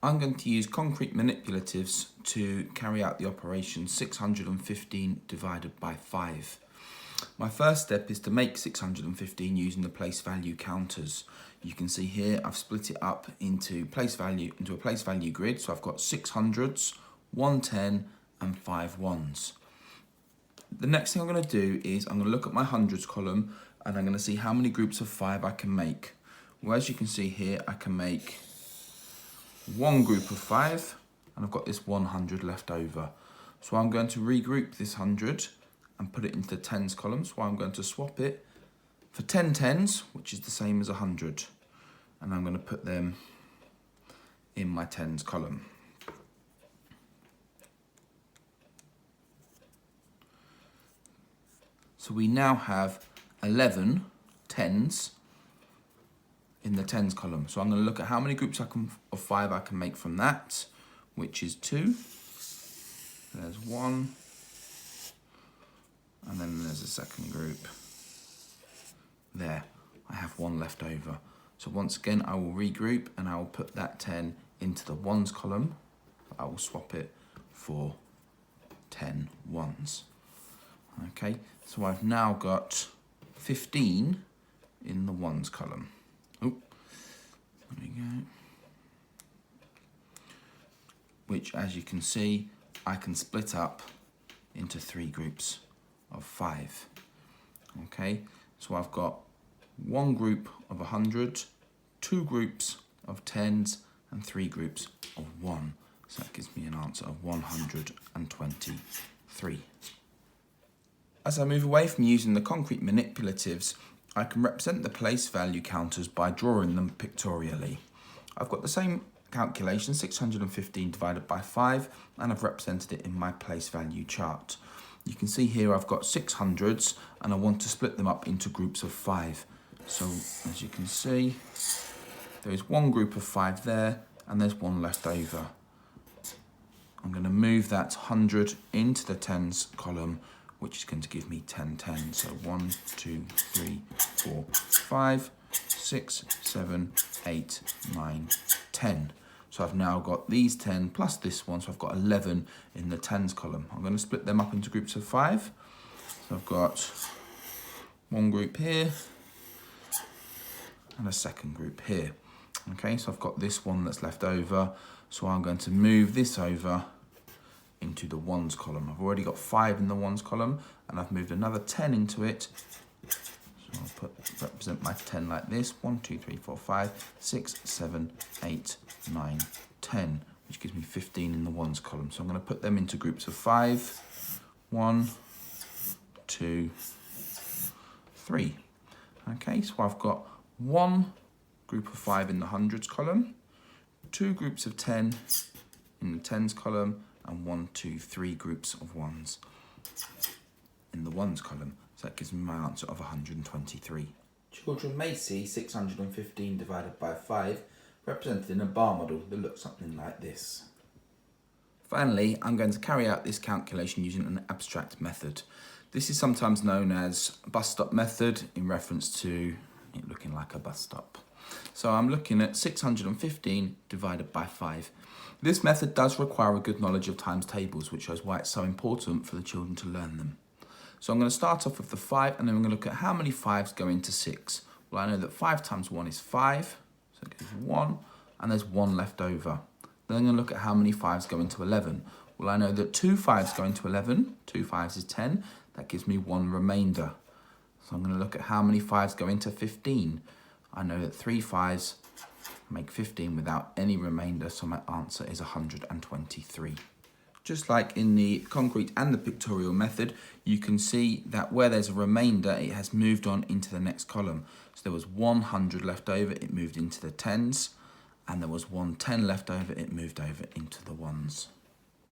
I'm going to use concrete manipulatives to carry out the operation 615 divided by 5. My first step is to make 615 using the place value counters. You can see here I've split it up into a place value grid. So I've got 600s, 110 and 5 ones. The next thing I'm going to do is I'm going to look at my hundreds column and I'm going to see how many groups of 5 I can make. Well, as you can see here, I can make one group of 5 and I've got this 100 left over. So I'm going to regroup this 100 and put it into the tens column. So I'm going to swap it for 10 tens, which is the same as 100. And I'm going to put them in my tens column. So we now have 11 tens in the tens column. So I'm going to look at how many groups of 5 I can make from that, which is 2. There's 1. And then there's a second group. There, I have 1 left over. So once again, I will regroup and I will put that 10 into the ones column. I will swap it for 10 ones. Okay, so I've now got 15 in the ones column. Oh, there we go. Which, as you can see, I can split up into 3 groups of 5. Okay, so I've got 1 group of 100, 2 groups of 10s, and 3 groups of 1. So that gives me an answer of 123. As I move away from using the concrete manipulatives, I can represent the place value counters by drawing them pictorially. I've got the same calculation, 615 divided by 5, and I've represented it in my place value chart. You can see here I've got 600s and I want to split them up into groups of 5. So as you can see, there is 1 group of 5 there and there's 1 left over. I'm going to move that 100 into the tens column, which is going to give me 10 tens. So 1, 2, 3, 4, 5, 6, 7, 8, 9, 10. So I've now got these 10 plus this one, so I've got 11 in the tens column. I'm going to split them up into groups of 5. So I've got 1 group here and a second group here. Okay, so I've got this one that's left over, so I'm going to move this over into the ones column. I've already got 5 in the ones column and I've moved another 10 into it. So I'll represent my 10 like this, 1, 2, 3, 4, 5, 6, 7, 8, 9, 10, which gives me 15 in the ones column. So I'm going to put them into groups of 5, 1, 2, 3. Okay, so I've got 1 group of 5 in the hundreds column, 2 groups of 10 in the tens column, and 1, 2, 3 groups of ones in the ones column. So that gives me my answer of 123. Children may see 615 divided by 5 represented in a bar model that looks something like this. Finally, I'm going to carry out this calculation using an abstract method. This is sometimes known as bus stop method in reference to it looking like a bus stop. So I'm looking at 615 divided by 5. This method does require a good knowledge of times tables, which shows why it's so important for the children to learn them. So I'm going to start off with the 5 and then I'm going to look at how many 5s go into 6. Well, I know that 5 times 1 is 5, so it gives 1, and there's 1 left over. Then I'm going to look at how many 5s go into 11. Well, I know that 2 5s go into 11, 2 5s is 10, that gives me 1 remainder. So I'm going to look at how many 5s go into 15. I know that 3 5s make 15 without any remainder, so my answer is 123. Just like in the concrete and the pictorial method, you can see that where there's a remainder, it has moved on into the next column. So there was 100 left over, it moved into the tens, and there was 110 left over, it moved over into the ones.